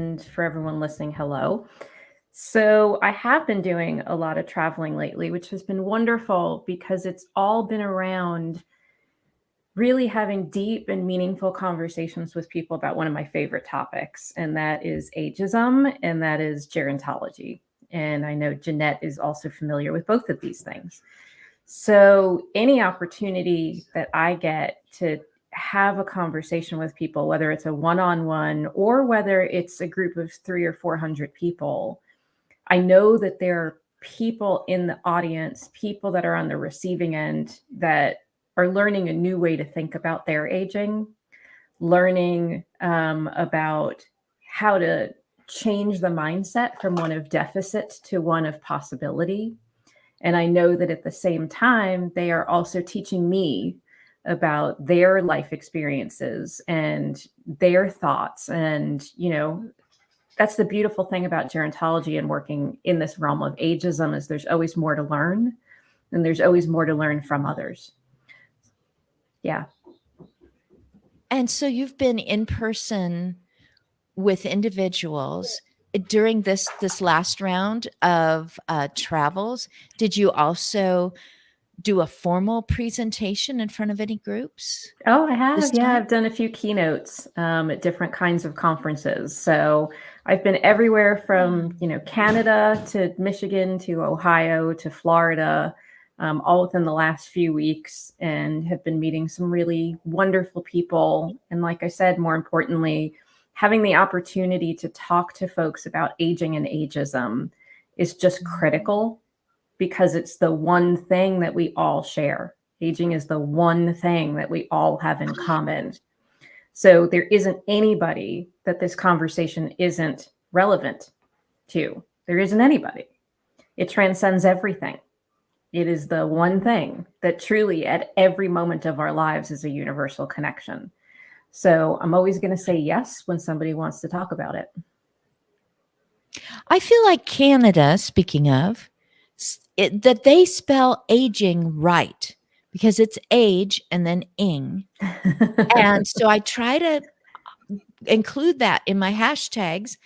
and for everyone listening, hello. So, I have been doing a lot of traveling lately, which has been wonderful because it's all been around really having deep and meaningful conversations with people about one of my favorite topics, and that is ageism and that is gerontology. And I know Jeanette is also familiar with both of these things. So, any opportunity that I get to have a conversation with people, whether it's a one on one or whether it's a group of three or 400 people, I know that there are people in the audience, people that are on the receiving end that are learning a new way to think about their aging, learning about how to change the mindset from one of deficit to one of possibility. And I know that at the same time, they are also teaching me about their life experiences and their thoughts. And, that's the beautiful thing about gerontology and working in this realm of ageism is there's always more to learn and there's always more to learn from others. Yeah. And so you've been in person with individuals during this last round of travels. Did you also do a formal presentation in front of any groups? Oh, I have. This Yeah, time? I've done a few keynotes at different kinds of conferences. So I've been everywhere from, Canada to Michigan to Ohio to Florida, all within the last few weeks, and have been meeting some really wonderful people. And like I said, more importantly, having the opportunity to talk to folks about aging and ageism is just critical because it's the one thing that we all share. Aging is the one thing that we all have in common. So there isn't anybody that this conversation isn't relevant to. There isn't anybody. It transcends everything. It is the one thing that truly, at every moment of our lives, is a universal connection. So I'm always going to say yes when somebody wants to talk about it. I feel like Canada, speaking of, that they spell aging right because it's age and then ing. And so I try to include that in my hashtags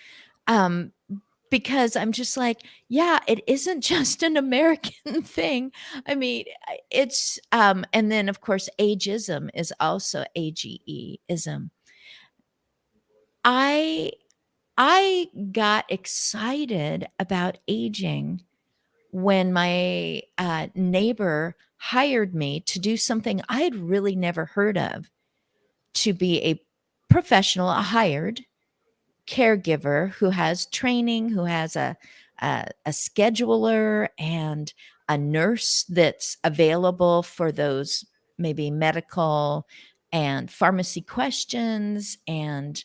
because I'm just like, yeah, it isn't just an American thing. I mean, it's and then of course ageism is also AGE-ism. I got excited about aging when my neighbor hired me to do something I had really never heard of, to be a professional, a hired caregiver who has training, who has a scheduler and a nurse that's available for those maybe medical and pharmacy questions, and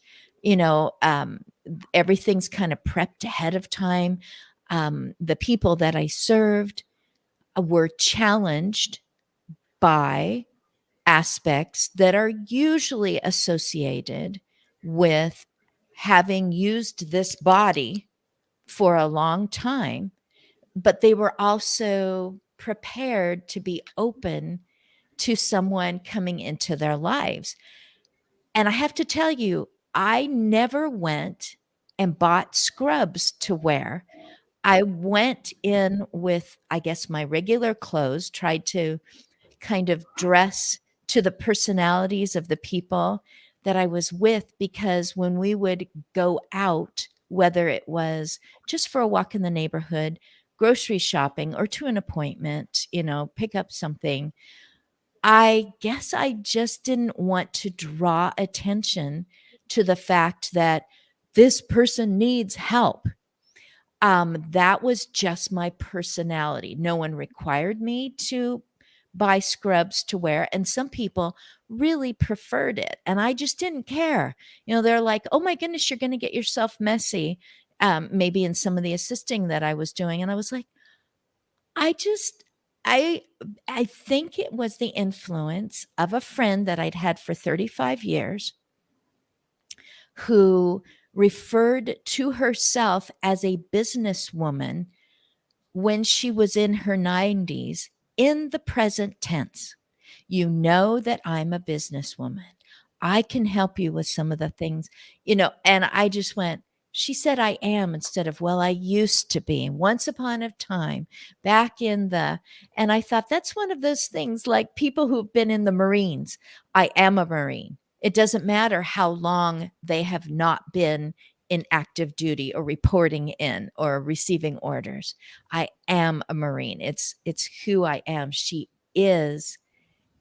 everything's kind of prepped ahead of time. The people that I served were challenged by aspects that are usually associated with having used this body for a long time, but they were also prepared to be open to someone coming into their lives. And I have to tell you, I never went and bought scrubs to wear. I went in with, I guess, my regular clothes, tried to kind of dress to the personalities of the people that I was with, because when we would go out, whether it was just for a walk in the neighborhood, grocery shopping, or to an appointment, pick up something, I guess I just didn't want to draw attention to the fact that this person needs help. That was just my personality. No one required me to buy scrubs to wear, and some people really preferred it, and I just didn't care. They're like, oh my goodness, you're going to get yourself messy, maybe in some of the assisting that I was doing. And I was like, I just I think it was the influence of a friend that I'd had for 35 years who referred to herself as a businesswoman when she was in her 90s in the present tense. You know that I'm a businesswoman. I can help you with some of the things, and I just went, She said, I am, instead of, well, I used to be. Once upon a time, back in the, and I thought that's one of those things like people who've been in the Marines. I am a Marine. It doesn't matter how long they have not been in active duty or reporting in or receiving orders. I am a Marine. It's who I am. She is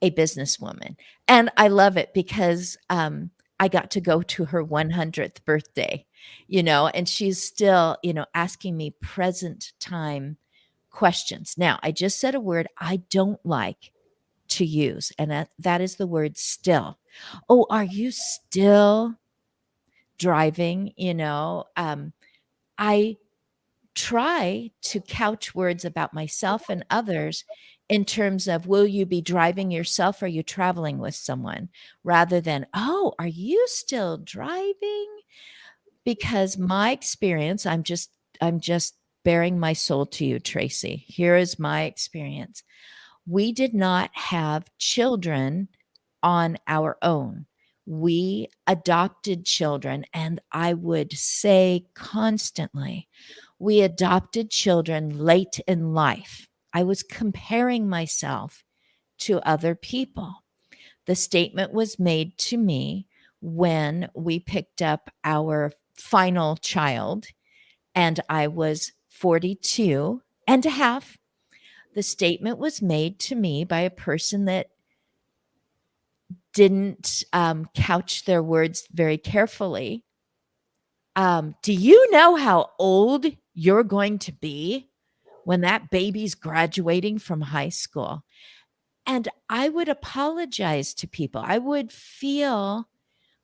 a businesswoman. And I love it because I got to go to her 100th birthday, and she's still, asking me present time questions. Now, I just said a word I don't like to use, and that is the word still. Oh, are you still driving? I try to couch words about myself and others in terms of, will you be driving yourself or are you traveling with someone, rather than, oh, are you still driving? Because my experience, I'm just bearing my soul to you, Tracy. Here is my experience. We did not have children on our own. We adopted children, and I would say constantly, we adopted children late in life. I was comparing myself to other people. The statement was made to me when we picked up our final child, and I was 42 and a half. The statement was made to me by a person that didn't couch their words very carefully. Do you know how old you're going to be when that baby's graduating from high school? And I would apologize to people. I would feel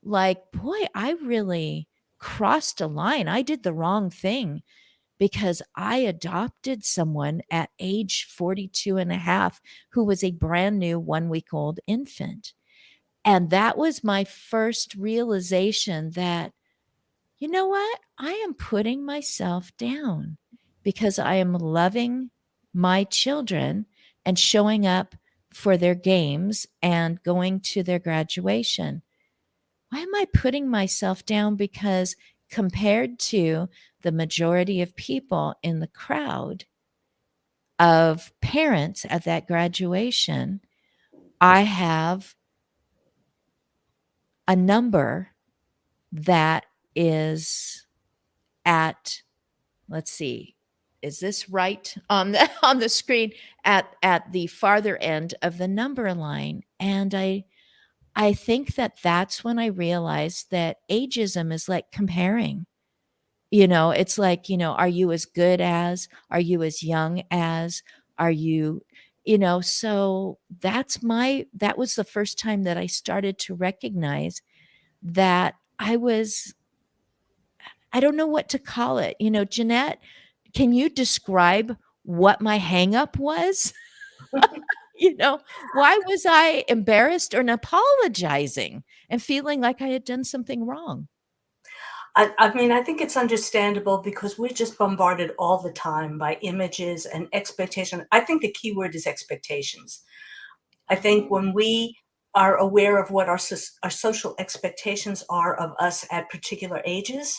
like, boy, I really crossed a line. I did the wrong thing because I adopted someone at age 42 and a half who was a brand new 1 week old infant. And that was my first realization that, you know what? I am putting myself down because I am loving my children and showing up for their games and going to their graduation. Why am I putting myself down? Because compared to the majority of people in the crowd of parents at that graduation, I have a number that is at, let's see, is this right on the on the screen, at the farther end of the number line? And I think that that's when I realized that ageism is like comparing. It's like, are you as good as, are you as young as, are you, so that was the first time that I started to recognize that I don't know what to call it. Jeanette, can you describe what my hang up was? Why was I embarrassed or apologizing and feeling like I had done something wrong? I mean, I think it's understandable because we're just bombarded all the time by images and expectation. I think the key word is expectations. I think when we are aware of what our social expectations are of us at particular ages,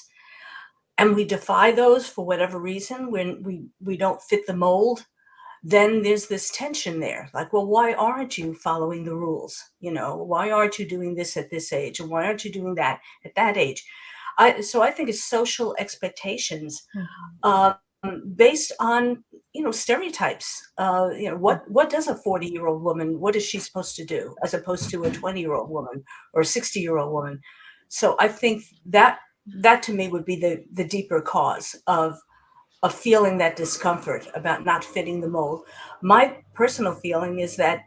and we defy those for whatever reason, when we don't fit the mold, then there's this tension there. Like, well, why aren't you following the rules? Why aren't you doing this at this age? And why aren't you doing that at that age? So I think it's social expectations um, based on stereotypes. What does a 40-year-old woman, what is she supposed to do as opposed to a 20-year-old woman or a 60-year-old woman? So I think that to me would be the deeper cause of feeling that discomfort about not fitting the mold. My personal feeling is that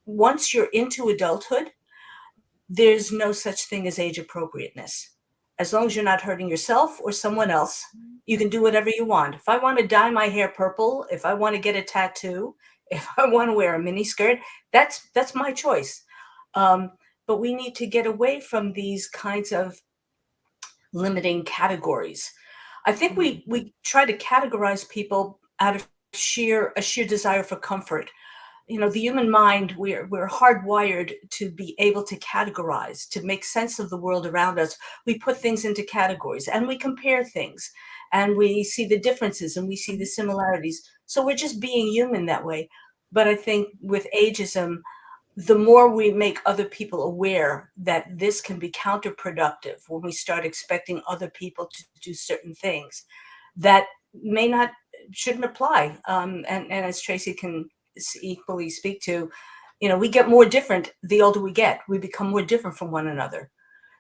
once you're into adulthood, there's no such thing as age appropriateness. As long as you're not hurting yourself or someone else, you can do whatever you want. If I want to dye my hair purple, if I want to get a tattoo, if I want to wear a mini skirt, that's my choice. But we need to get away from these kinds of limiting categories. I think we try to categorize people out of a sheer desire for comfort. the human mind, we're hardwired to be able to categorize, to make sense of the world around us. We put things into categories and we compare things, and we see the differences and we see the similarities. So we're just being human that way. But I think with ageism, the more we make other people aware that this can be counterproductive when we start expecting other people to do certain things that may not, shouldn't apply. And as Tracy can equally speak to, we get more different the older we get. We become more different from one another.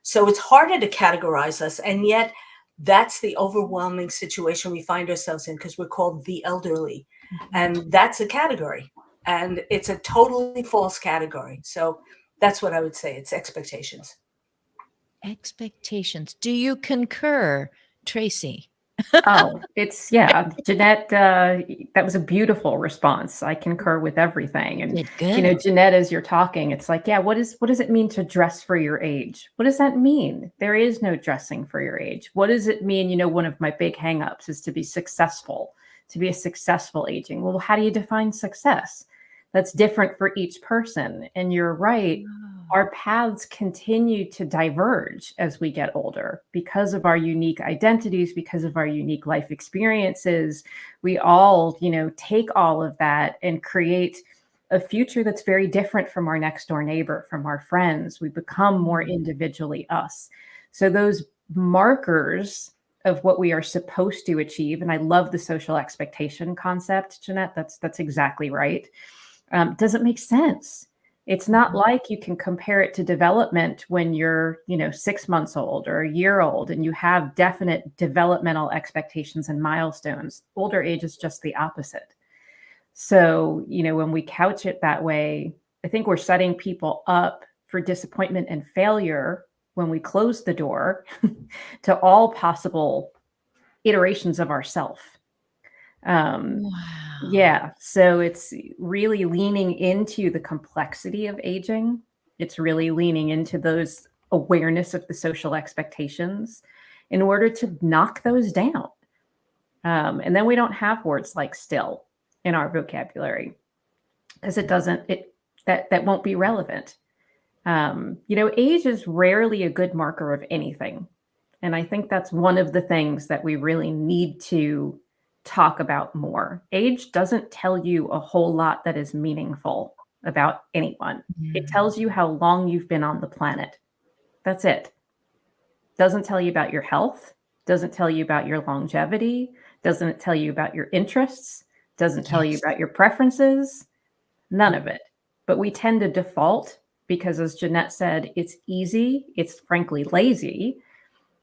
So it's harder to categorize us. And yet that's the overwhelming situation we find ourselves in, because we're called the elderly. And that's a category. And it's a totally false category. So that's what I would say. It's expectations. Expectations. Do you concur, Tracy? Oh, yeah, Jeanette, that was a beautiful response. I concur with everything. And, Did good. Jeanette, as you're talking, it's like, yeah, what does it mean to dress for your age? What does that mean? There is no dressing for your age. What does it mean? One of my big hangups is to be successful, to be a successful aging. Well, how do you define success? That's different for each person. And you're right. Our paths continue to diverge as we get older because of our unique identities, because of our unique life experiences. We all, take all of that and create a future that's very different from our next door neighbor, from our friends. We become more individually us. So those markers of what we are supposed to achieve, and I love the social expectation concept, Jeanette, that's exactly right, doesn't make sense. It's not like you can compare it to development when you're, 6 months old or a year old and you have definite developmental expectations and milestones. Older age is just the opposite. So, when we couch it that way, I think we're setting people up for disappointment and failure when we close the door to all possible iterations of ourself. Wow. Yeah. So it's really leaning into the complexity of aging. It's really leaning into those awareness of the social expectations in order to knock those down. And then we don't have words like still in our vocabulary because that won't be relevant. Age is rarely a good marker of anything. And I think that's one of the things that we really need to talk about more. Age doesn't tell you a whole lot that is meaningful about anyone. It tells you how long you've been on the planet. That's it. Doesn't tell you about your health, doesn't tell you about your longevity, doesn't tell you about your interests, doesn't tell you about your preferences, none of it. But we tend to default because, as Jeanette said, it's easy, it's frankly lazy,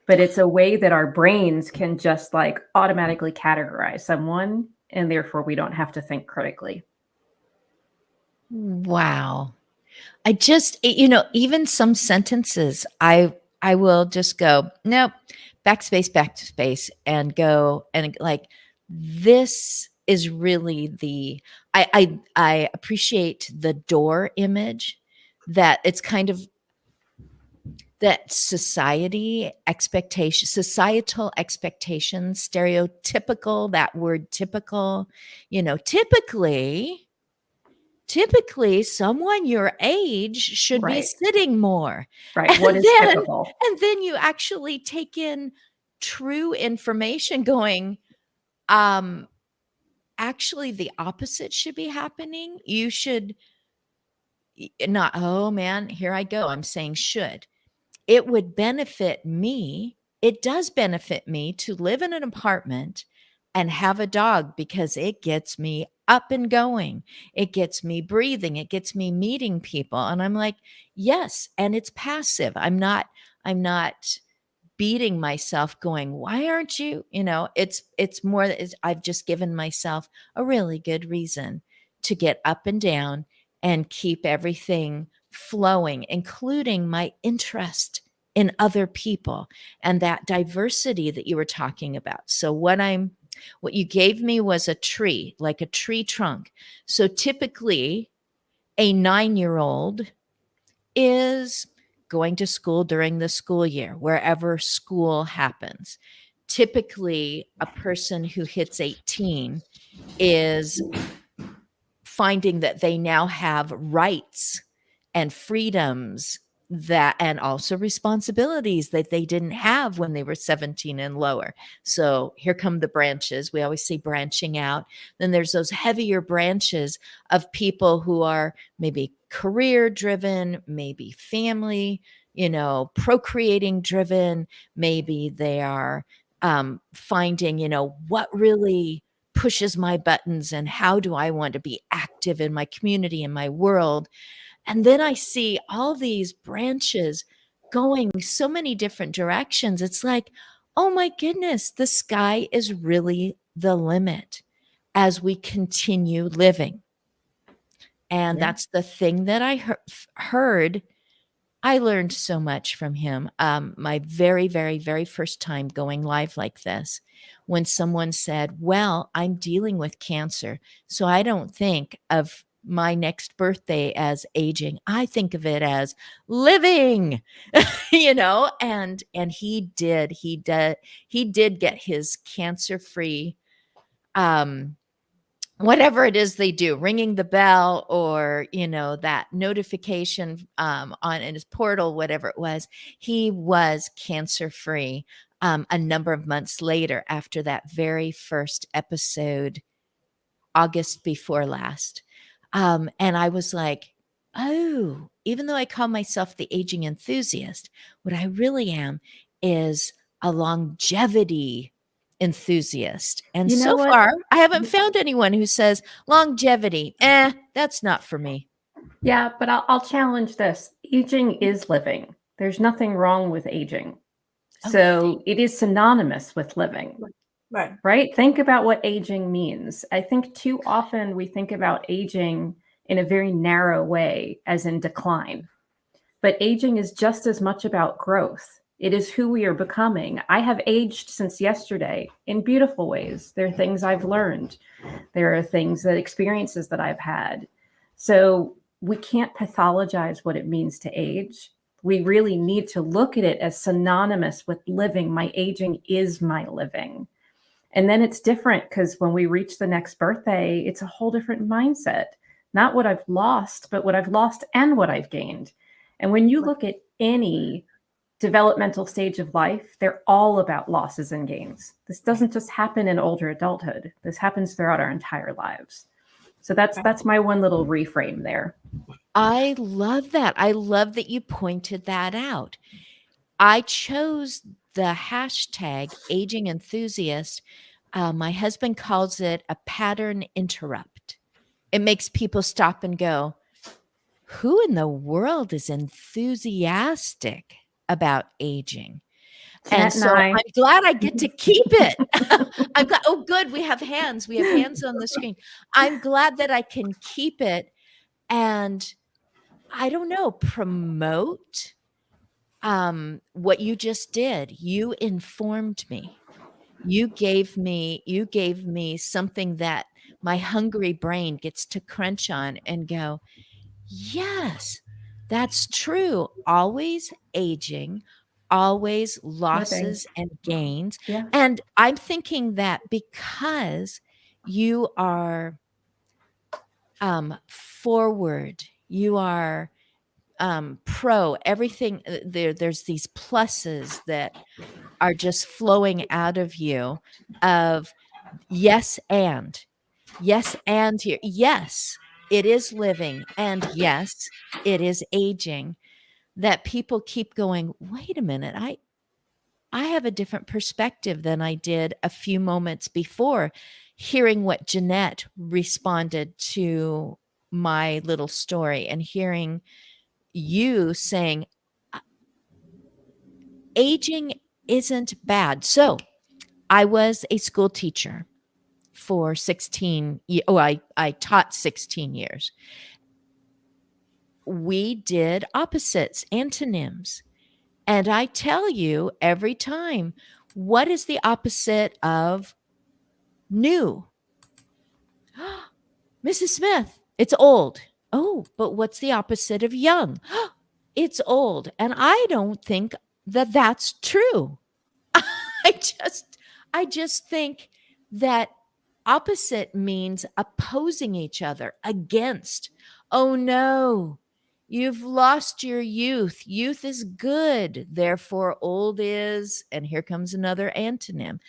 but it's a way that our brains can just automatically categorize someone, and therefore we don't have to think critically. Wow. I just, even some sentences, I will just go, nope, backspace, and go, and this is really I appreciate the door image, that it's kind of that societal expectations, stereotypical, that word typical, typically someone your age should be Right. sitting more. Right. What is typical? And then you actually take in true information going, actually the opposite should be happening. You should not, oh man, here I go. I'm saying should. It would benefit me. It does benefit me to live in an apartment and have a dog because it gets me up and going. It gets me breathing. It gets me meeting people. And I'm like, yes. And it's passive. I'm not beating myself going, why aren't you? It's more that I've just given myself a really good reason to get up and down and keep everything flowing, including my interest in other people and that diversity that you were talking about. So what you gave me was a tree, like a tree trunk. So typically a 9-year-old is going to school during the school year, wherever school happens. Typically, a person who hits 18 is finding that they now have rights and freedoms that, and also responsibilities that they didn't have when they were 17 and lower. So here come the branches. We always say branching out. Then there's those heavier branches of people who are maybe career driven, maybe family, procreating driven. Maybe they are finding, what really pushes my buttons and how do I want to be active in my community, in my world. And then I see all these branches going so many different directions. It's like, oh my goodness, the sky is really the limit as we continue living. And Yeah. that's the thing that I heard. I learned so much from him. My very, very, very first time going live like this, when someone said, well, I'm dealing with cancer, so I don't think of my next birthday as aging. I think of it as living, and he did get his cancer-free, whatever it is they do, ringing the bell or, that notification on in his portal, whatever it was, he was cancer free a number of months later after that very first episode, August before last. And I was like, oh, even though I call myself the aging enthusiast, what I really am is a longevity enthusiast. And You know so what? far, I haven't found anyone who says longevity, that's not for me. Yeah, but I'll challenge this. Aging is living. There's nothing wrong with aging. Oh, So it is synonymous with living, Right. right? Think about what aging means. I think too often we think about aging in a very narrow way, as in decline. But aging is just as much about growth. It is who we are becoming. I have aged since yesterday in beautiful ways. There are things I've learned. There are experiences that I've had. So we can't pathologize what it means to age. We really need to look at it as synonymous with living. My aging is my living. And then it's different because when we reach the next birthday, it's a whole different mindset. Not what I've lost, but what I've lost and what I've gained. And when you look at any developmental stage of life, they're all about losses and gains. This doesn't just happen in older adulthood. This happens throughout our entire lives. So that's my one little reframe there. I love that. I love that you pointed that out. I chose the hashtag aging enthusiast. My husband calls it a pattern interrupt. It makes people stop and go, who in the world is enthusiastic about aging? And Cat and so I. I'm glad I get to keep it. I'm glad. Oh, good. We have hands. We have hands on the screen. I'm glad that I can keep it and, I don't know, promote what you just did. You informed me. You gave me something that my hungry brain gets to crunch on and go, yes, that's true. Always aging, always Living. losses and gains. Yeah. And I'm thinking that because you are forward, you are pro everything, there's these pluses that are just flowing out of you of yes and here, yes, it is living, and yes, it is aging, that people keep going, wait a minute, I have a different perspective than I did a few moments before, hearing what Jeanette responded to my little story and hearing you saying aging isn't bad. So I was a school teacher for 16 years. Oh, I taught 16 years. We did opposites, antonyms. And I tell you every time, what is the opposite of new? Mrs. Smith, it's old. Oh, but what's the opposite of young? It's old. And I don't think that that's true. I just think that opposite means opposing each other, against. Oh no, you've lost your youth. Youth is good, therefore old is, and here comes another antonym.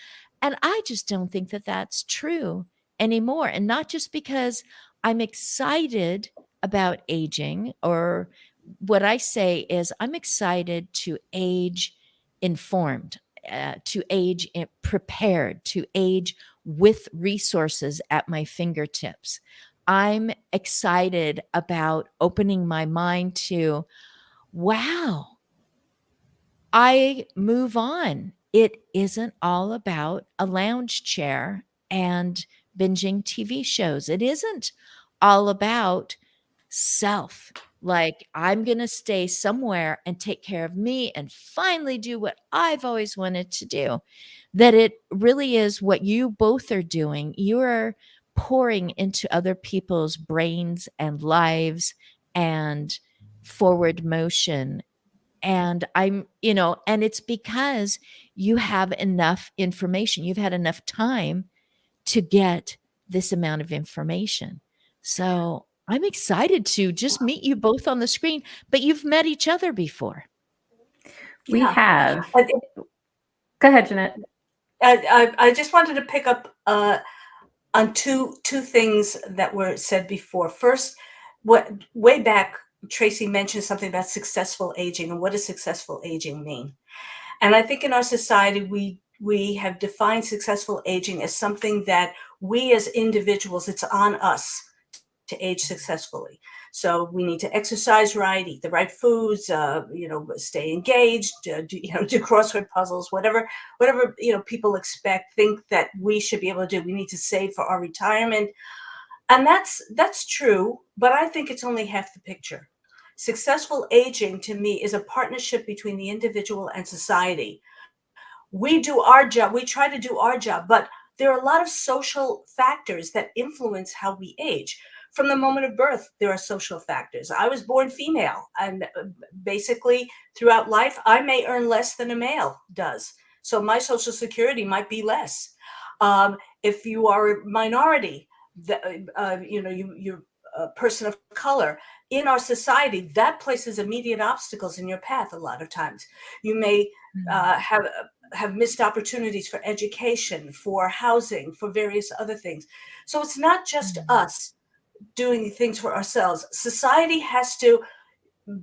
And I just don't think that that's true anymore. And not just because I'm excited about aging, or what I say is I'm excited to age informed, to age prepared, to age with resources at my fingertips. I'm excited about opening my mind to, wow, I move on. It isn't all about a lounge chair and binging TV shows. It isn't all about self. Like, I'm going to stay somewhere and take care of me and finally do what I've always wanted to do. That it really is what you both are doing. You're pouring into other people's brains and lives and forward motion. And and it's because you have enough information. You've had enough time to get this amount of information. So I'm excited to just meet you both on the screen, but you've met each other before. We Yeah. have. I think- Go ahead, Jeanette. I just wanted to pick up on two things that were said before. First, way back, Tracy mentioned something about successful aging, and what does successful aging mean? And I think in our society, we have defined successful aging as something that we as individuals, it's on us to age successfully. So we need to exercise right, eat the right foods, stay engaged, do crossword puzzles, whatever people expect, think that we should be able to do. We need to save for our retirement, and that's true. But I think it's only half the picture. Successful aging to me is a partnership between the individual and society. We do our job, we try to do our job, but there are a lot of social factors that influence how we age. From the moment of birth, there are social factors. I was born female, and basically throughout life, I may earn less than a male does. So my social security might be less. If you are a minority, you're a person of color, in our society, that places immediate obstacles in your path a lot of times. You may have missed opportunities for education, for housing, for various other things. So it's not just us doing things for ourselves. Society has to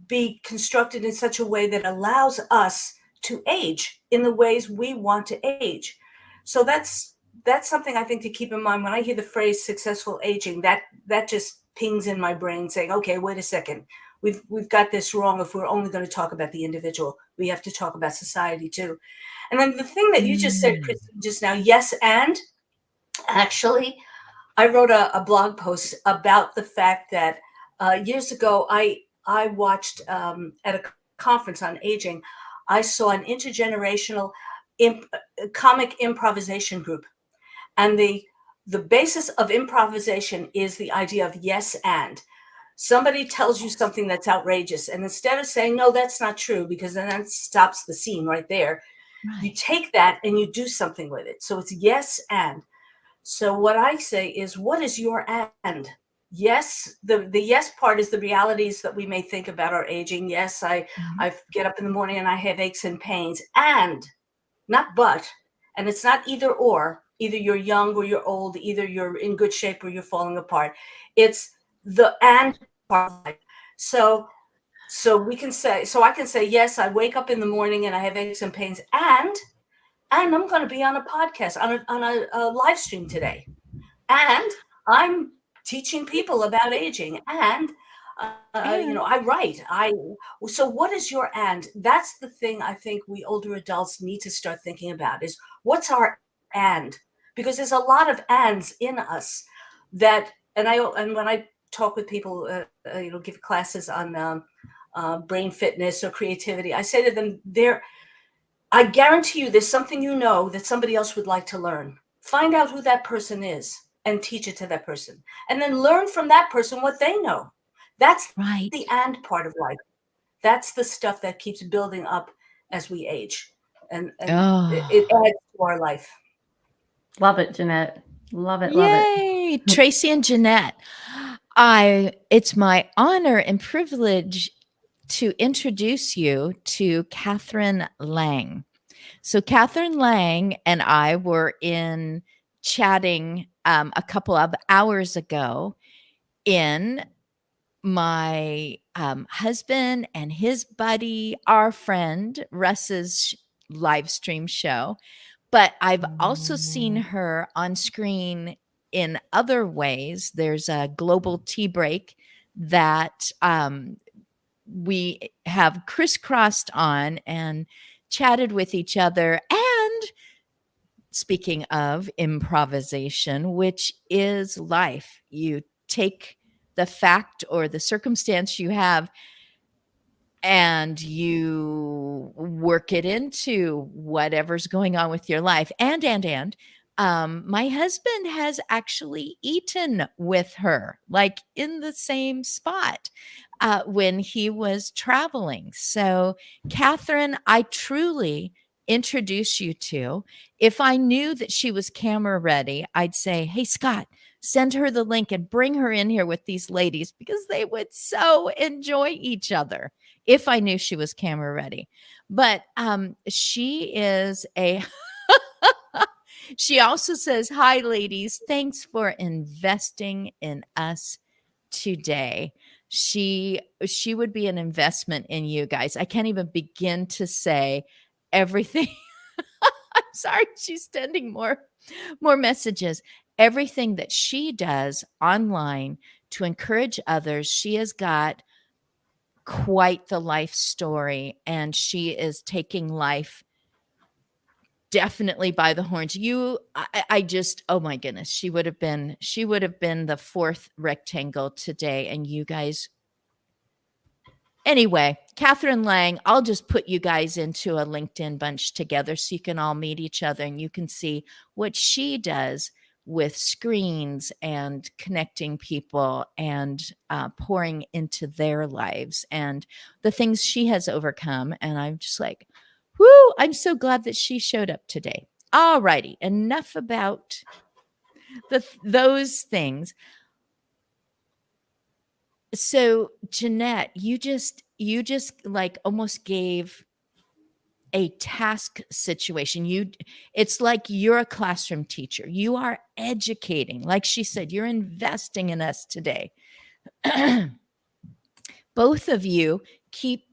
be constructed in such a way that allows us to age in the ways we want to age. So that's something I think to keep in mind when I hear the phrase successful aging. That just pings in my brain saying, okay, wait a second. We've got this wrong. If we're only going to talk about the individual, we have to talk about society too. And then the thing that you just said, Kristen, just now, yes, and actually, I wrote a blog post about the fact that years ago, I watched at a conference on aging, I saw an intergenerational comic improvisation group. And the basis of improvisation is the idea of yes, and. Somebody tells you something that's outrageous, and instead of saying, no, that's not true, because then that stops the scene right there, you take that and you do something with it. So it's yes, and. So what I say is, what is your and? Yes, the yes part is the realities that we may think about our aging. Yes, I get up in the morning and I have aches and pains, and not but. And it's not either or. Either you're young or you're old. Either you're in good shape or you're falling apart. It's the and part of life. So we can say, so I can say, yes, I wake up in the morning and I have aches and pains, and I'm going to be on a podcast, on a live stream today, and I'm teaching people about aging, and I write. So what is your and? That's the thing I think we older adults need to start thinking about is what's our and? Because there's a lot of ands in us that, and when I talk with people, give classes on brain fitness or creativity, I say to them, I guarantee you there's something that somebody else would like to learn. Find out who that person is and teach it to that person. And then learn from that person what they know. That's Right. the and part of life. That's the stuff that keeps building up as we age. And it adds to our life. Love it, Jeanette. Love it. Love it. Yay, Tracy and Jeanette. It's my honor and privilege to introduce you to Catherine Lang. So Catherine Lang and I were in chatting a couple of hours ago in my husband and his buddy, our friend Russ's live stream show. But I've also seen her on screen in other ways. There's a global tea break that we have crisscrossed on and chatted with each other. And speaking of improvisation, which is life, you take the fact or the circumstance you have and you work it into whatever's going on with your life. And my husband has actually eaten with her, like in the same spot when he was traveling. So, Catherine, I truly introduce you to. If I knew that she was camera ready, I'd say, hey, Scott, send her the link and bring her in here with these ladies because they would so enjoy each other if I knew she was camera ready. But she is a she also says, hi, ladies. Thanks for investing in us today. She would be an investment in you guys. I can't even begin to say everything. I'm sorry, she's sending more messages. Everything that she does online to encourage others, she has got quite the life story, and she is taking life definitely by the horns. I just, oh my goodness, she would have been the fourth rectangle today, and you guys. Anyway, Catherine Lang, I'll just put you guys into a LinkedIn bunch together so you can all meet each other and you can see what she does with screens and connecting people and pouring into their lives and the things she has overcome. And I'm just like, whoo, I'm so glad that she showed up today. All righty, enough about those things. So, Jeanette, you just like almost gave a task situation. It's like you're a classroom teacher. You are educating. Like she said, you're investing in us today. Both of you keep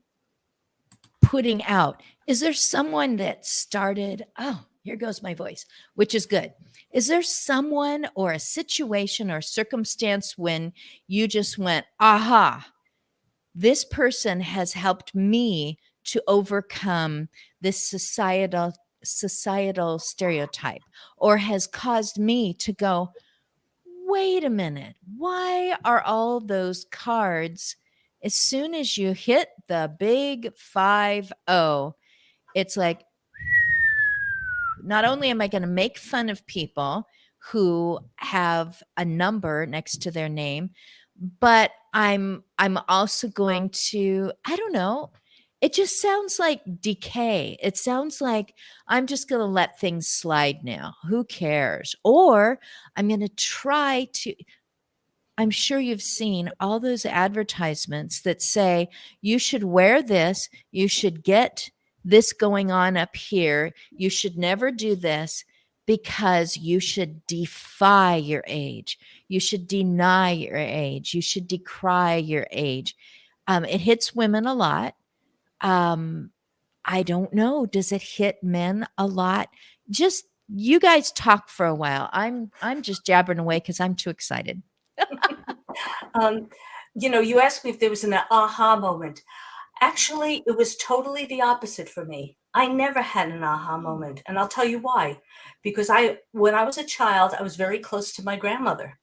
putting out. Is there someone that started? Oh, here goes my voice, which is good. Is there someone or a situation or circumstance when you just went, aha, this person has helped me to overcome this societal stereotype, or has caused me to go, wait a minute, why are all those cards, as soon as you hit the big 5-0, it's like, not only am I going to make fun of people who have a number next to their name, but I'm also going to, I don't know, it just sounds like decay. It sounds like I'm just going to let things slide now. Who cares? Or I'm going to try to, I'm sure you've seen all those advertisements that say you should wear this, you should get this going on up here, you should never do this because you should defy your age. You should deny your age. You should decry your age. It hits women a lot. I don't know. Does it hit men a lot? Just you guys talk for a while. I'm just jabbering away because I'm too excited. You asked me if there was an aha moment. Actually, it was totally the opposite for me. I never had an aha moment, and I'll tell you why. Because when I was a child, I was very close to my grandmother,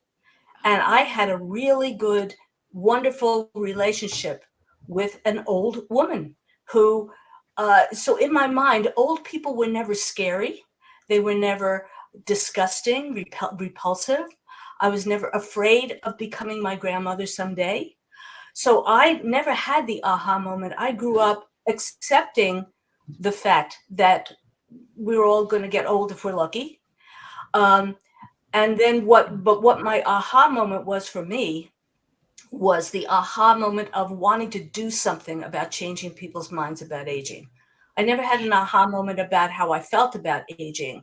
and I had a really good, wonderful relationship with an old woman who, so in my mind, old people were never scary. They were never disgusting, repulsive. I was never afraid of becoming my grandmother someday. So I never had the aha moment. I grew up accepting the fact that we're all going to get old if we're lucky. And then what my aha moment was for me was the aha moment of wanting to do something about changing people's minds about aging. I never had an aha moment about how I felt about aging,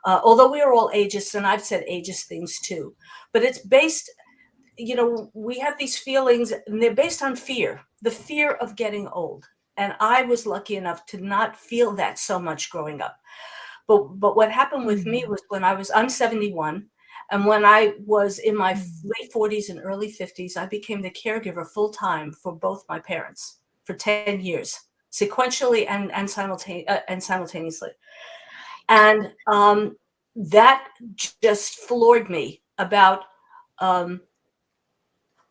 although we are all ageist, and I've said ageist things too. But it's based, we have these feelings, and they're based on fear, the fear of getting old. And I was lucky enough to not feel that so much growing up. But what happened with me was I'm 71, and when I was in my late 40s and early 50s, I became the caregiver full time for both my parents for 10 years, sequentially and simultaneously. And that just floored me um,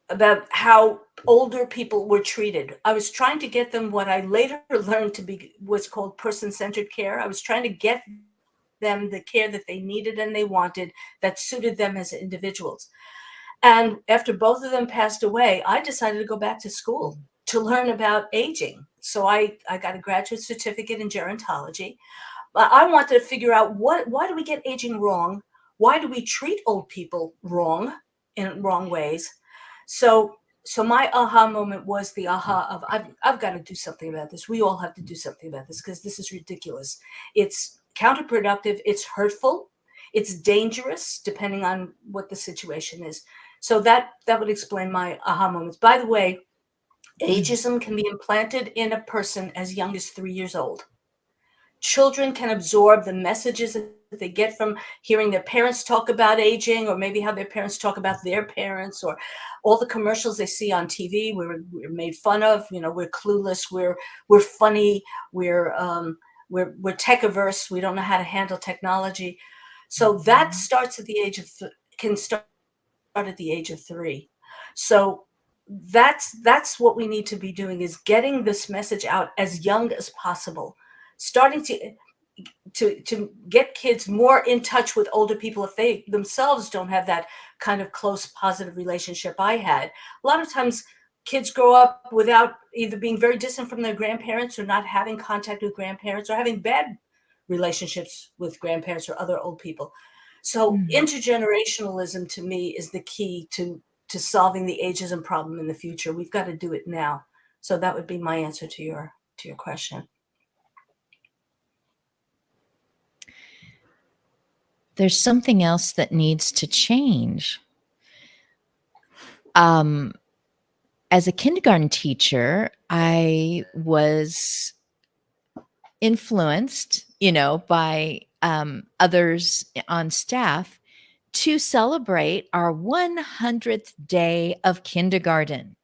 about how older people were treated. I was trying to get them what I later learned to be was called person-centered care. I was trying to get them the care that they needed and they wanted that suited them as individuals. And after both of them passed away, I decided to go back to school to learn about aging. So I got a graduate certificate in gerontology. I wanted to figure out why do we get aging wrong? Why do we treat old people wrong in wrong ways? So my aha moment was the aha of I've got to do something about this. We all have to do something about this because this is ridiculous. It's counterproductive. It's hurtful. It's dangerous, depending on what the situation is. So that would explain my aha moments. By the way, ageism can be implanted in a person as young as 3 years old. Children can absorb the messages that they get from hearing their parents talk about aging, or maybe how their parents talk about their parents, or all the commercials they see on TV. We're made fun of. We're clueless. We're funny. We're tech averse. We don't know how to handle technology. So that starts at the age of can start at the age of 3. So that's what we need to be doing, is getting this message out as young as possible, starting to get kids more in touch with older people if they themselves don't have that kind of close positive relationship I had. A lot of times kids grow up without either being very distant from their grandparents or not having contact with grandparents or having bad relationships with grandparents or other old people. So intergenerationalism to me is the key to solving the ageism problem in the future. We've got to do it now. So that would be my answer to your question. There's something else that needs to change. As a kindergarten teacher, I was influenced, by others on staff to celebrate our 100th day of kindergarten.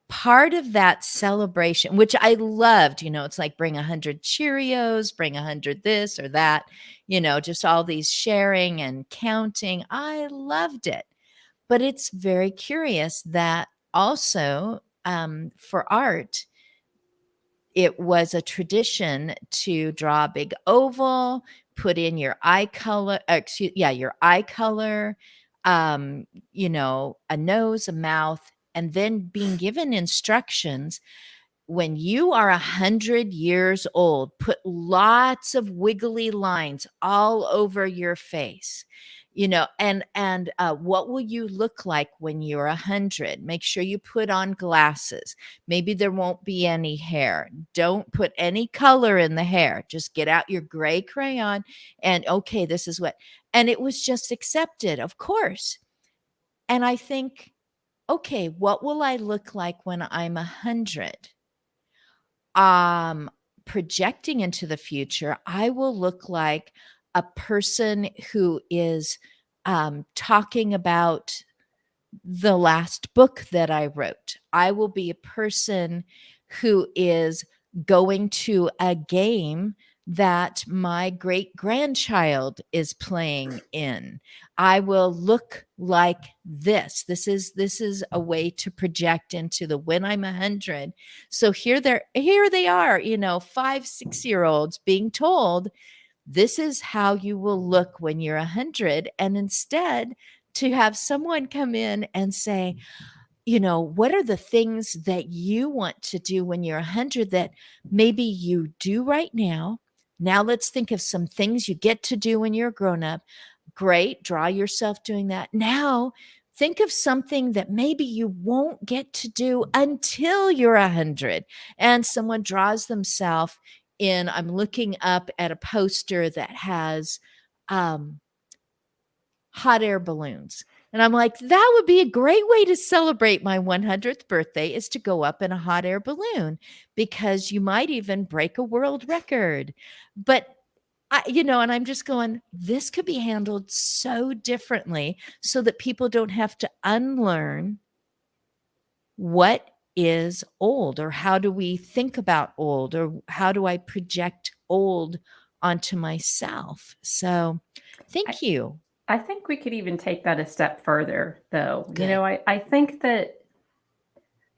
Part of that celebration, which I loved, it's like bring 100 Cheerios, bring 100 this or that, just all these sharing and counting. I loved it. But it's very curious that also for art, it was a tradition to draw a big oval, put in your eye color, your eye color, a nose, a mouth, and then being given instructions. When you are 100 years old, put lots of wiggly lines all over your face, and what will you look like when you're 100? Make sure you put on glasses. Maybe there won't be any hair. Don't put any color in the hair. Just get out your gray crayon and, okay, this is what. And it was just accepted, of course. And I think, okay, what will I look like when I'm 100? Projecting into the future, I will look like a person who is talking about the last book that I wrote. I will be a person who is going to a game that my great grandchild is playing in. I will look like this. This is a way to project into the when I'm 100. So here they are, 5, 6-year-olds being told, this is how you will look when you're 100. And instead, to have someone come in and say, what are the things that you want to do when you're 100 that maybe you do right now? Now let's think of some things you get to do when you're grown up. Great. Draw yourself doing that. Now, think of something that maybe you won't get to do until you're 100. And someone draws themselves in. I'm looking up at a poster that has hot air balloons. And I'm like, that would be a great way to celebrate my 100th birthday, is to go up in a hot air balloon, because you might even break a world record. But and I'm just going, this could be handled so differently so that people don't have to unlearn what is old, or how do we think about old, or how do I project old onto myself. So thank you. I think we could even take that a step further, though. Good. I think that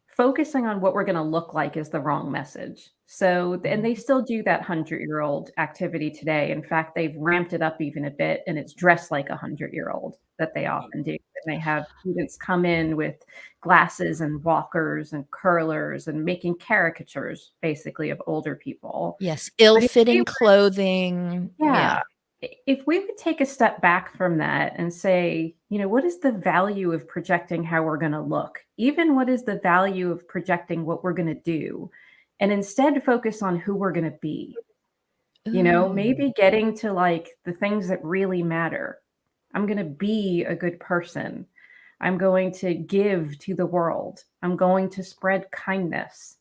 focusing on what we're going to look like is the wrong message. So, and they still do that 100-year-old activity today. In fact, they've ramped it up even a bit, and it's dressed like a 100-year-old that they often do. And they have students come in with glasses and walkers and curlers and making caricatures, basically, of older people. Yes, But if we ill-fitting were- clothing. yeah. If we would take a step back from that and say, what is the value of projecting how we're going to look? Even what is the value of projecting what we're going to do? And instead focus on who we're going to be. Maybe getting to like the things that really matter. I'm going to be a good person. I'm going to give to the world. I'm going to spread kindness.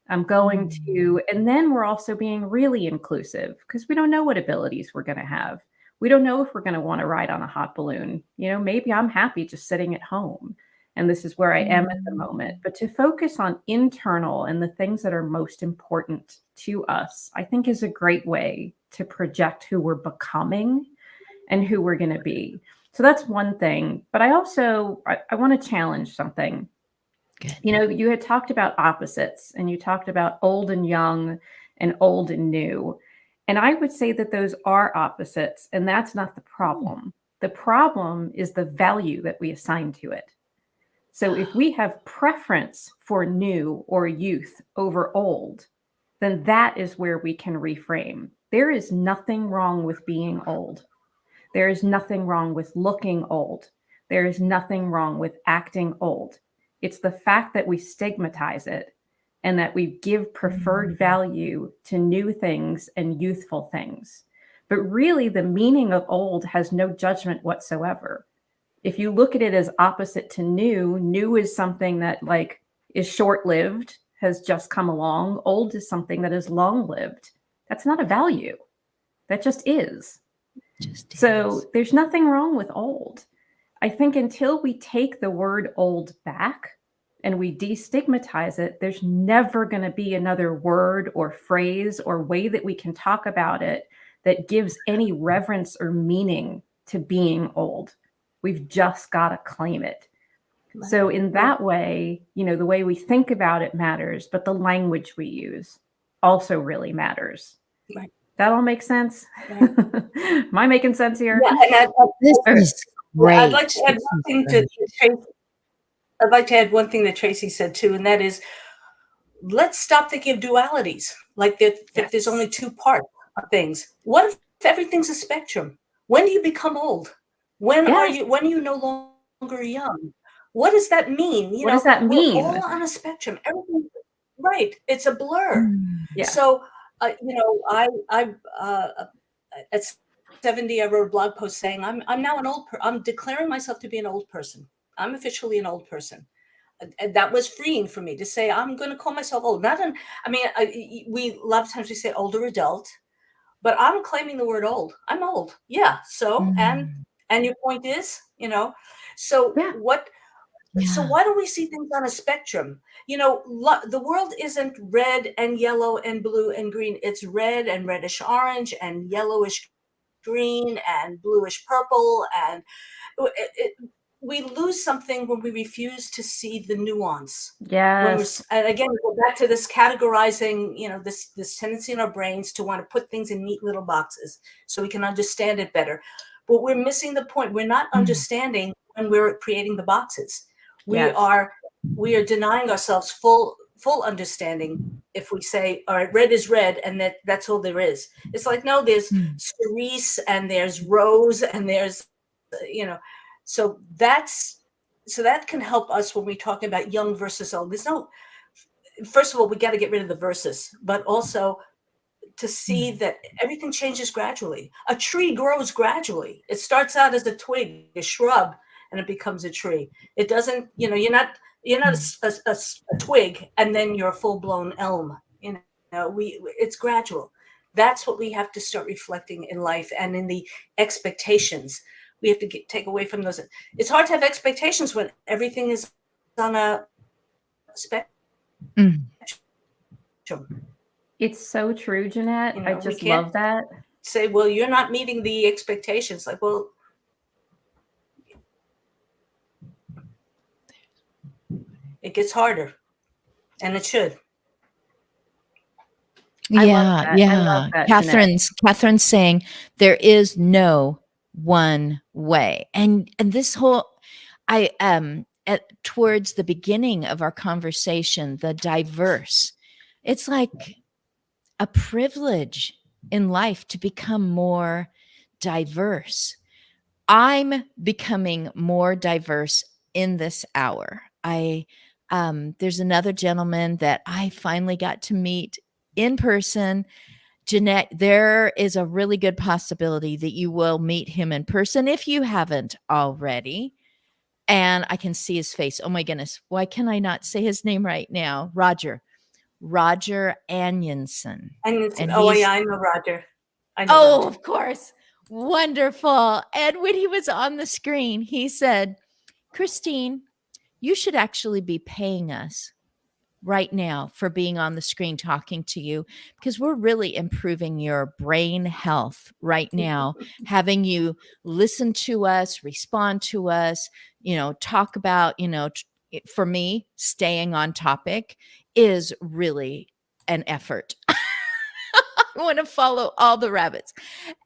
I'm going to, and then we're also being really inclusive, because we don't know what abilities we're going to have. We don't know if we're going to want to ride on a hot balloon. Maybe I'm happy just sitting at home, and this is where I am at the moment. But to focus on internal and the things that are most important to us, I think is a great way to project who we're becoming and who we're going to be. So that's one thing. But I also, I want to challenge something. Good. You had talked about opposites, and you talked about old and young and old and new. And I would say that those are opposites, and that's not the problem. The problem is the value that we assign to it. So if we have preference for new or youth over old, then that is where we can reframe. There is nothing wrong with being old. There is nothing wrong with looking old. There is nothing wrong with acting old. It's the fact that we stigmatize it, and that we give preferred value to new things and youthful things. But really, the meaning of old has no judgment whatsoever. If you look at it as opposite to new, new is something that like is short-lived, has just come along. Old is something that is long-lived. That's not a value. That just is. So there's nothing wrong with old. I think until we take the word old back and we destigmatize it, there's never going to be another word or phrase or way that we can talk about it that gives any reverence or meaning to being old. We've just got to claim it. So in that way, the way we think about it matters, but the language we use also really matters. Right. That all makes sense? Right. Am I making sense here? Yeah, this is great. I'd like to add one thing to Tracy. I'd like to add one thing that Tracy said too, and that is, let's stop thinking of dualities, like that there's only two parts of things. What if everything's a spectrum? When do you become old? When are you no longer young? What does that mean? What does that mean? We're all on a spectrum. Everything, right? It's a blur. Yeah. So, I at 70, I wrote a blog post saying I'm now an old. I'm declaring myself to be an old person. I'm officially an old person. That was freeing for me to say I'm going to call myself old. We a lot of times we say older adult, but I'm claiming the word old. I'm old. Yeah. So and your point is, so what? Yeah. So why do we see things on a spectrum? The world isn't red and yellow and blue and green. It's red and reddish orange and yellowish green and bluish purple. And we lose something when we refuse to see the nuance. Yes. And again, go back to this categorizing, this tendency in our brains to want to put things in neat little boxes so we can understand it better. But we're missing the point. We're not understanding when we're creating the boxes. We are denying ourselves full understanding if we say, all right, red is red, and that's all there is. It's like, no, there's cerise and there's rose and there's you know, so that's so that can help us when we talk about young versus old. There's no, first of all, we got to get rid of the versus, but also to see Mm. that everything changes gradually. A tree grows gradually. It starts out as a twig, a shrub, and it becomes a tree. It doesn't, you're not Mm. a twig and then you're a full blown elm. It's gradual. That's what we have to start reflecting in life and in the expectations. We have to take away from those. It's hard to have expectations when everything is on a spectrum. Mm. It's so true, Jeanette. I We just can't love that. say, well, you're not meeting the expectations. Like, well, it gets harder, and it should. I love Yeah, that. I love yeah. that, Jeanette. Catherine's saying there is no one way. And this whole I towards the beginning of our conversation, the diverse. It's like a privilege in life to become more diverse. I'm becoming more diverse in this hour. There's another gentleman that I finally got to meet in person. Jeanette, there is a really good possibility that you will meet him in person if you haven't already. And I can see his face. Oh my goodness. Why can I not say his name right now? Roger Anionson. And And oh he's, yeah, I know Roger. I know oh, Roger. of course. Wonderful. And when he was on the screen, he said, Christine, you should actually be paying us right now for being on the screen talking to you because we're really improving your brain health right now, having you listen to us, respond to us, talk about, for me, staying on topic is really an effort. I want to follow all the rabbits.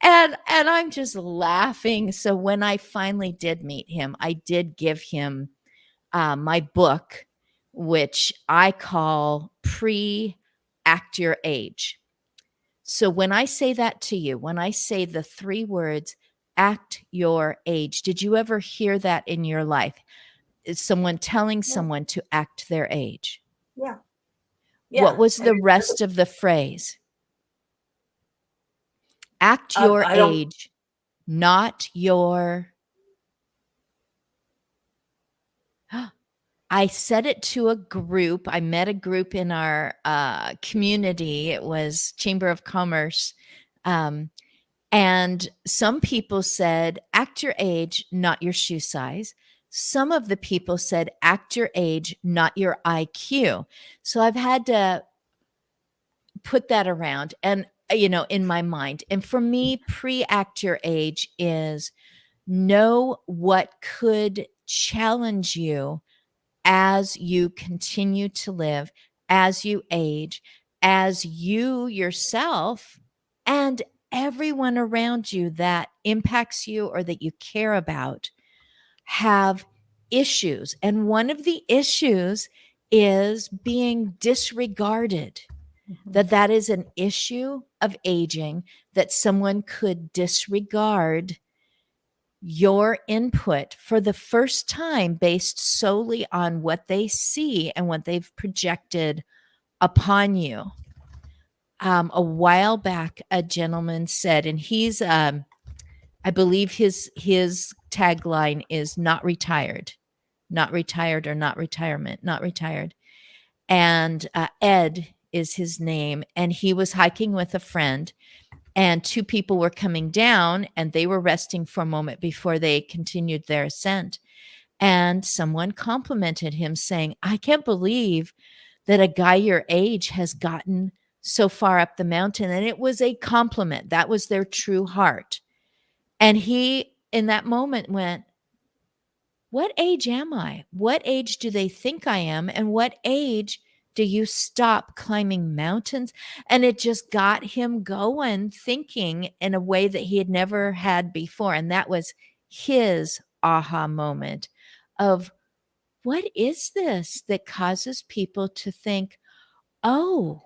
And I'm just laughing. So when I finally did meet him, I did give him my book, which I call Pre-Act Your Age. So when I say that to you, when I say the 3 words, act your age, did you ever hear that in your life? Is someone telling Yeah, someone to act their age? yeah, What yeah. was And the rest of the phrase? Act your I don't. age, not your. I said it to a group. I met a group in our community. It was Chamber of Commerce. And some people said, act your age, not your shoe size. Some of the people said, act your age, not your IQ. So I've had to put that around and, in my mind. And for me, pre-act your age is know what could challenge you as you continue to live, as you age, as you yourself and everyone around you that impacts you or that you care about have issues. And one of the issues is being disregarded. Mhm. That is an issue of aging, that someone could disregard your input for the first time based solely on what they see and what they've projected upon you. A while back, a gentleman said, and he's, I believe his tagline is not retired, or not retirement, not retired. And Ed is his name, and he was hiking with a friend, and 2 people were coming down and they were resting for a moment before they continued their ascent. And someone complimented him saying, I can't believe that a guy your age has gotten so far up the mountain. And it was a compliment. That was their true heart. And he, in that moment, went, what age am I? What age do they think I am? And what age do you stop climbing mountains? And it just got him going, thinking in a way that he had never had before. And that was his aha moment of, what is this that causes people to think, oh,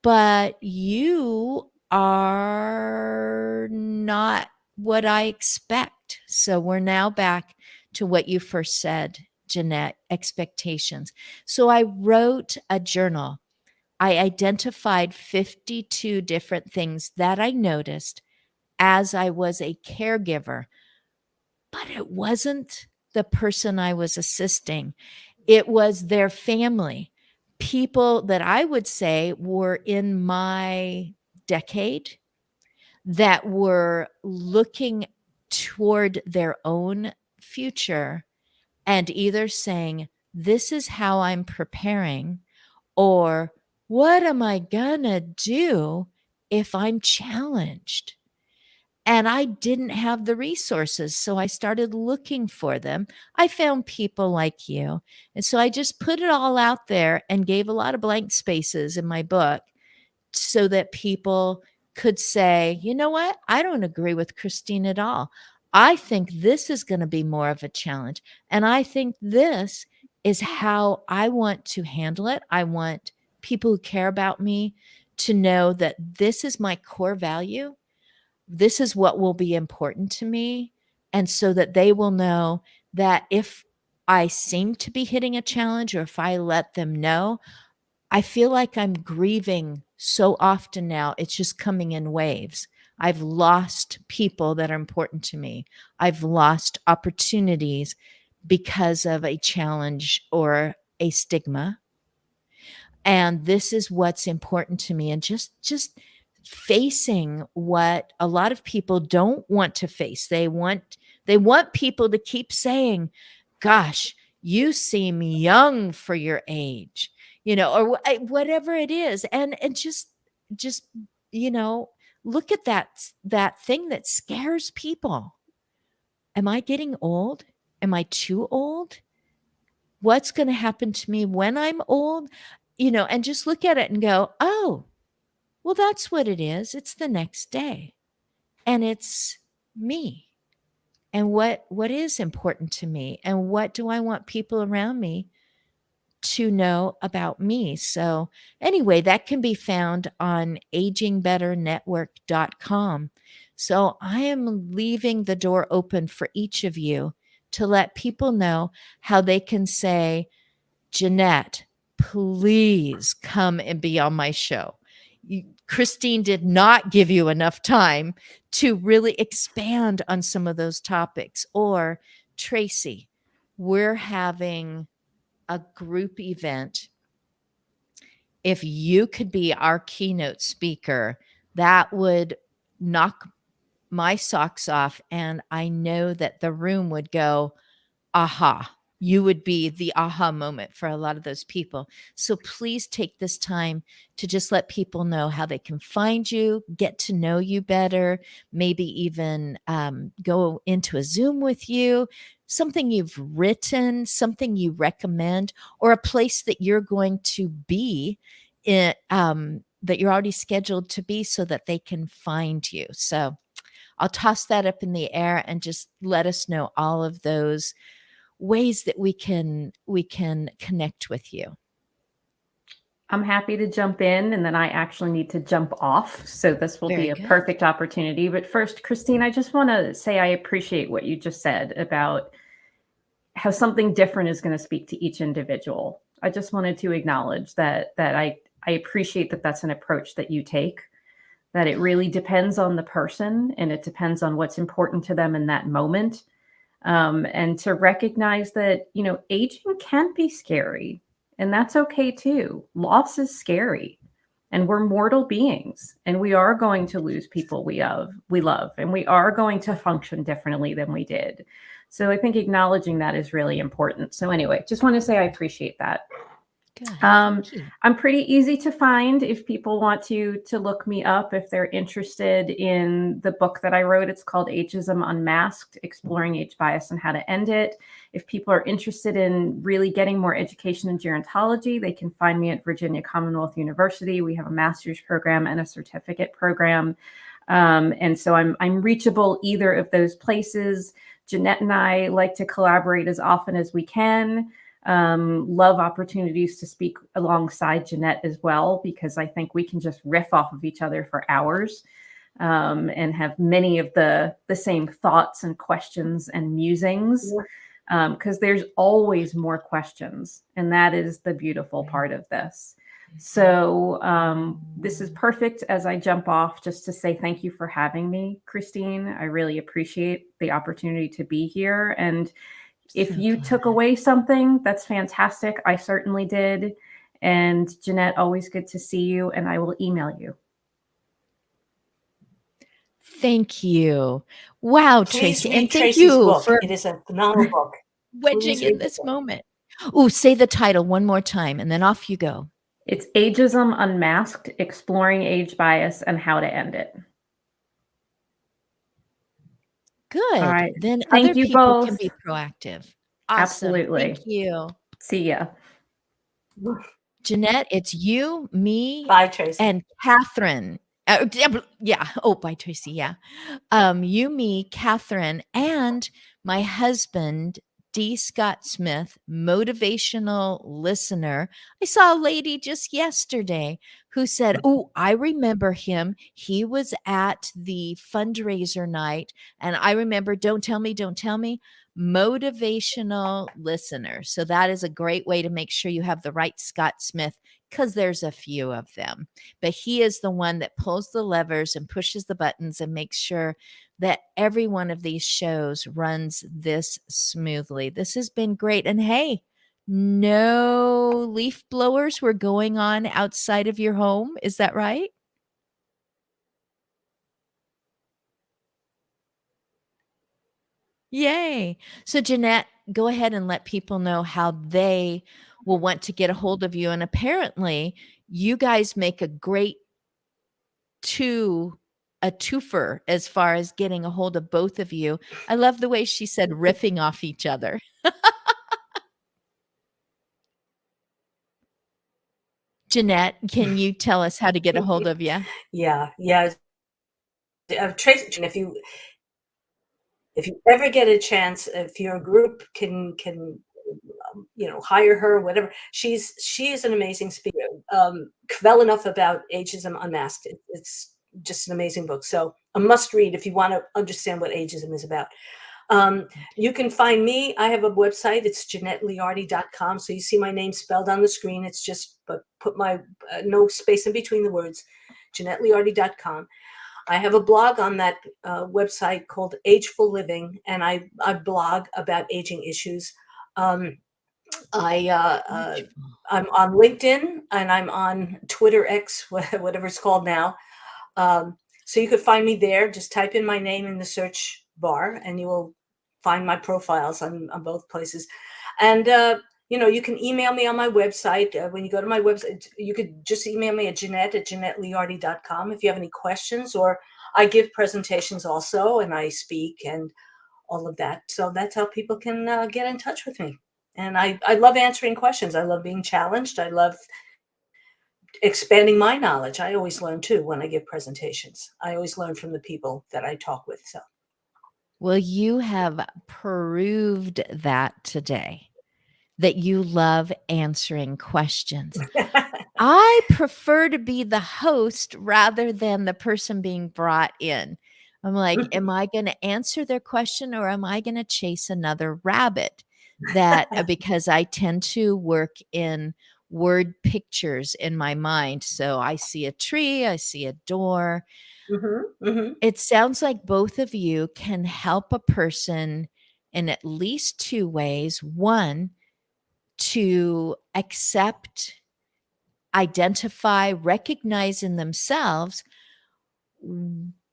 but you are not what I expect. So we're now back to what you first said, Jeanette, expectations. So I wrote a journal. I identified 52 different things that I noticed as I was a caregiver, but it wasn't the person I was assisting. It was their family, people that I would say were in my decade that were looking toward their own future and either saying, "This is how I'm preparing," or "What am I gonna do if I'm challenged?" And I didn't have the resources, so I started looking for them. I found people like you. And so I just put it all out there and gave a lot of blank spaces in my book so that people could say, "You know what? I don't agree with Christine at all. I think this is going to be more of a challenge. And I think this is how I want to handle it. I want people who care about me to know that this is my core value. This is what will be important to me." And so that they will know that if I seem to be hitting a challenge or if I let them know, I feel like I'm grieving so often now. It's just coming in waves. I've lost people that are important to me. I've lost opportunities because of a challenge or a stigma. And this is what's important to me. And just facing what a lot of people don't want to face. They want people to keep saying, "Gosh, you seem young for your age," or whatever it is. And just look at that thing that scares people. Am I getting old? Am I too old? What's going to happen to me when I'm old? And just look at it and go, "Oh, well, that's what it is. It's the next day. And it's me. And what is important to me? And what do I want people around me to know about me?" So anyway, that can be found on agingbetternetwork.com. So I am leaving the door open for each of you to let people know how they can say, "Jeanette, please come and be on my show. Christine did not give you enough time to really expand on some of those topics." Or, "Tracy, we're having a group event. If you could be our keynote speaker, that would knock my socks off. And I know that the room would go, aha." You would be the aha moment for a lot of those people. So please take this time to just let people know how they can find you, get to know you better, maybe even go into a Zoom with you, something you've written, something you recommend, or a place that you're going to be in, that you're already scheduled to be, so that they can find you. So I'll toss that up in the air and just let us know all of those ways that we can connect with you. I'm happy to jump in, and then I actually need to jump off. So this will Very be a good. perfect opportunity. But first, Christine, I just want to say I appreciate what you just said about how something different is going to speak to each individual. I just wanted to acknowledge that I appreciate that that's an approach that you take, that it really depends on the person and it depends on what's important to them in that moment. And to recognize that, aging can be scary, and that's okay too. Loss is scary, and we're mortal beings, and we are going to lose people we love, and we are going to function differently than we did. So I think acknowledging that is really important. So anyway, just want to say I appreciate that. Good. Um, Thank you. I'm pretty easy to find if people want to look me up, if they're interested in the book that I wrote. It's called Ageism Unmasked: Exploring Age Bias and How to End It. If people are interested in really getting more education in gerontology, they can find me at Virginia Commonwealth University. We have a master's program and a certificate program. And so I'm reachable either of those places. Jeanette and I like to collaborate as often as we can. Love opportunities to speak alongside Jeanette as well, because I think we can just riff off of each other for hours. and have many of the same thoughts and questions and musings, because there's always more questions, and that is the beautiful part of this. So this is perfect as I jump off, just to say thank you for having me, Christine. I really appreciate the opportunity to be here. And if So you glad. took away something, that's fantastic. I certainly did. And Jeanette, always good to see you, and I will email you. Thank you. Wow, Please Tracy. read And thank Tracy's you book. for It is a phenomenal book. wedging Please in read the this book. moment. Oh, say the title one more time and then off you go. It's Ageism Unmasked: Exploring Age Bias and How to End It. Good. All right. Then Thank other you people can both. be proactive. Awesome. Absolutely. Thank you. See ya. Jeanette, it's you, me, Bye, Tracy. and Catherine. Yeah. Oh, bye, Tracy. Yeah. You, me, Catherine, and my husband, D. Scott Smith, motivational listener. I saw a lady just yesterday who said, "Oh, I remember him. He was at the fundraiser night. And I remember, don't tell me, motivational listener." So that is a great way to make sure you have the right Scott Smith, because there's a few of them. But he is the one that pulls the levers and pushes the buttons and makes sure that every one of these shows runs this smoothly. This has been great. And hey, no leaf blowers were going on outside of your home. Is that right? Yay. So, Jeanette, go ahead and let people know how they will want to get a hold of you. And apparently, you guys make a great a twofer as far as getting a hold of both of you. I love the way she said riffing off each other. Jeanette, can you tell us how to get a hold of you? Yeah. Tracy, if you ever get a chance, if your group can hire her, whatever. She is an amazing speaker. Well enough about ageism unmasked. It's just an amazing book. So a must read if you want to understand what ageism is about. You can find me. I have a website. It's JeanetteLiardi.com. So you see my name spelled on the screen. It's just, but put my no space in between the words, JeanetteLiardi.com. I have a blog on that website called Ageful Living, and I blog about aging issues. I'm on LinkedIn, and I'm on Twitter X, whatever it's called now. So you could find me there. Just type in my name in the search bar, and you will find my profiles on both places. And you can email me on my website. When you go to my website, you could just email me at JeanetteLiardi.com if you have any questions. Or I give presentations also, and I speak and all of that. So that's how people can get in touch with me. And I love answering questions. I love being challenged. I love expanding my knowledge. I always learn too when I give presentations. I always learn from the people that I talk with. So, well, you have proved that today, that you love answering questions. I prefer to be the host rather than the person being brought in. I'm like, am I going to answer their question, or am I going to chase another rabbit? Because I tend to work in word pictures in my mind. So I see a tree, I see a door. It sounds like both of you can help a person in at least two ways. One, to accept, identify, recognize in themselves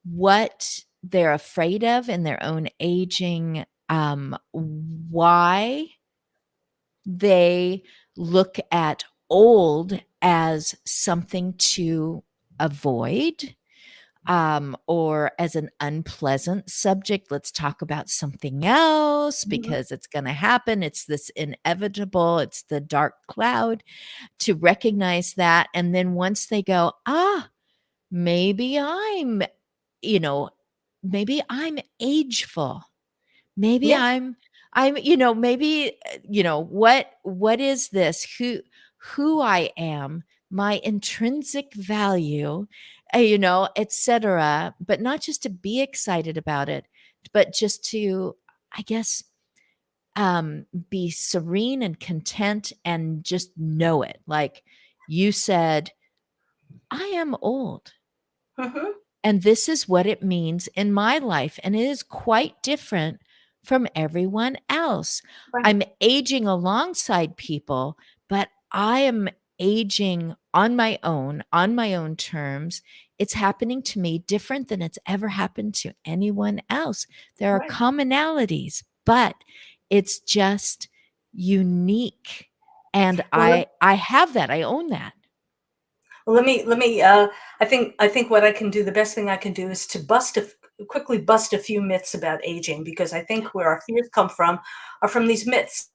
what they're afraid of in their own aging, why they look at old as something to avoid, or as an unpleasant subject. Let's talk about something else because it's going to happen. It's this inevitable, it's the dark cloud. To recognize that. And then once they go, maybe maybe I'm ageful. Maybe yeah. what is this? Who I am, my intrinsic value, etc. But not just to be excited about it, but just to, I guess, be serene and content and just know it. Like you said, I am old. Mhm. And this is what it means in my life. And it is quite different from everyone else. Right. I'm aging alongside people, but I am aging on my own terms. It's happening to me different than it's ever happened to anyone else. There are Right. commonalities, but it's just unique. And Well, I have that. I own that. Well, let me. I think what I can do, the best thing I can do, is to quickly bust a few myths about aging, because I think where our fears come from are from these myths.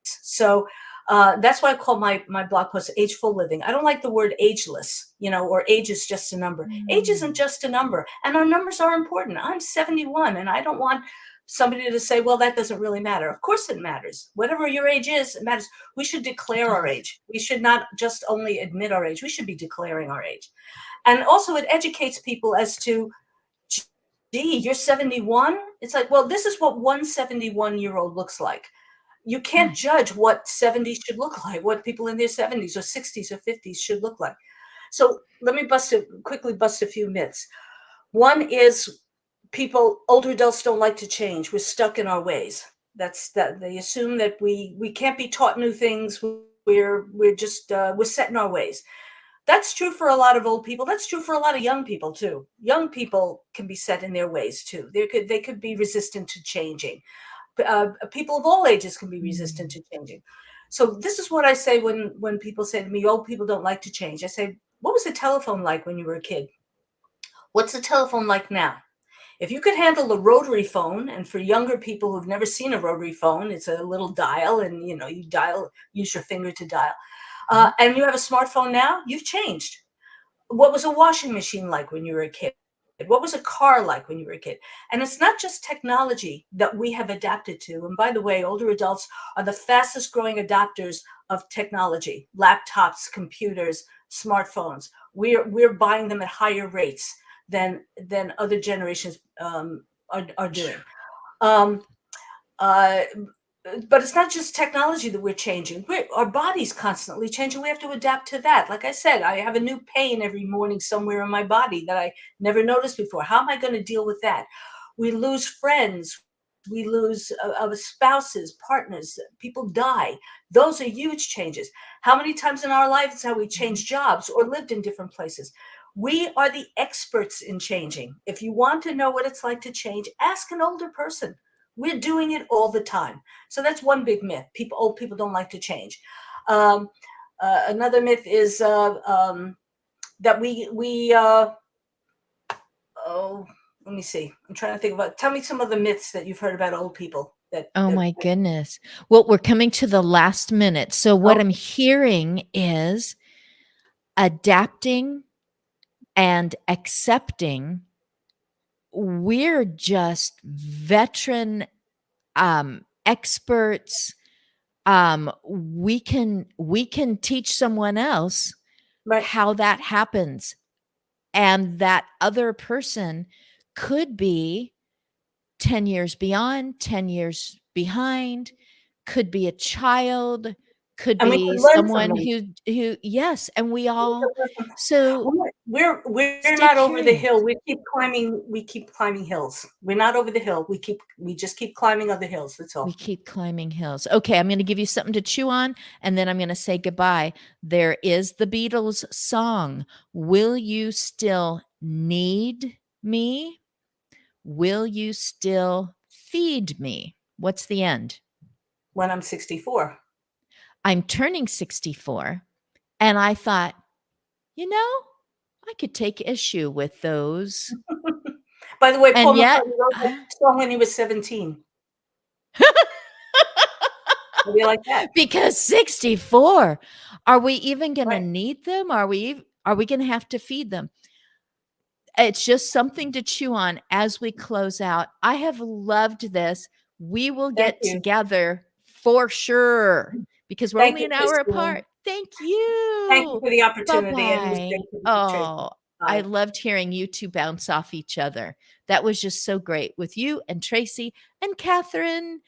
So that's why I call my blog post "Ageful Living." I don't like the word ageless, or age is just a number. Age isn't Mm. just a number, and our numbers are important. I'm 71, and I don't want somebody to say, "Well, that doesn't really matter." Of course, it matters. Whatever your age is, it matters. We should It declare our does. age. We should not just only admit our age. We should be declaring our age. And also, it educates people as to, gee, you're 71? It's like, well, this is what one 71-year-old looks like. You can't Right. judge what 70 should look like, what people in their 70s or 60s or 50s should look like. So let me quickly bust a few myths. One is older adults don't like to change. We're stuck in our ways. That's that they assume that we can't be taught new things. We're set in our ways. That's true for a lot of old people. That's true for a lot of young people too. Young people can be set in their ways too. They could be resistant to changing. People of all ages can be resistant Mm. to changing. So this is what I say when people say to me, "Old people don't like to change." I say, "What was the telephone like when you were a kid? What's the telephone like now?" If you could handle a rotary phone, and for younger people who've never seen a rotary phone, it's a little dial, and you dial, use your finger to dial. Mhm. And you have a smartphone now, you've changed. What was a washing machine like when you were a kid? What was a car like when you were a kid? And it's not just technology that we have adapted to. And by the way, older adults are the fastest growing adopters of technology: laptops, computers, smartphones. We're buying them at higher rates than other generations are doing. Um, uh, but it's not just technology that we're changing. Our body's constantly changing. We have to adapt to that. Like I said, I have a new pain every morning somewhere in my body that I never noticed before. How am I going to deal with that? We lose friends. We lose spouses, partners. People die. Those are huge changes. How many times in our lives have we Mhm. changed jobs or lived in different places? We are the experts in changing. If you want to know what it's like to change, ask an older person. We're doing it all the time. So that's one big myth. Old people don't like to change. Um, Another myth is that oh, let me see. I'm trying to think about. Tell me some of the myths that you've heard about old people. Oh my goodness. Well, we're coming to the last minute. So what Oh, I'm hearing is adapting and accepting. We're just veteran experts. We can teach someone else right. how that happens, and that other person could be 10 years beyond, 10 years behind, could be a child, could And we can be learn from someone them. who yes, and we We all, can learn from- so we're stay not over the curious. hill. We keep climbing hills. We're not over the hill. We just keep climbing other hills. That's We all. keep climbing hills. Okay, I'm going to give you something to chew on, and then I'm going to say goodbye. There is the Beatles song, Will You Still Need Me? Will you still feed me? What's the end? When I'm 64. I'm turning 64, and I thought, you know, I could take issue with those. By the way, And Paul yet, McCartney wrote that song when he was 17. How do you like that? because 64, are we even going to Right. need them? Are we going to have to feed them? It's just something to chew on as we close out. I have loved this. We will Thank get you. together for sure because we're Thank only you, an hour Christine. apart. Thank Thank you you. for the opportunity, and it was Bye-bye. great to meet you, Tracy. Oh, I Bye. loved hearing you two bounce off each other. That was just so great with you and Tracy and Catherine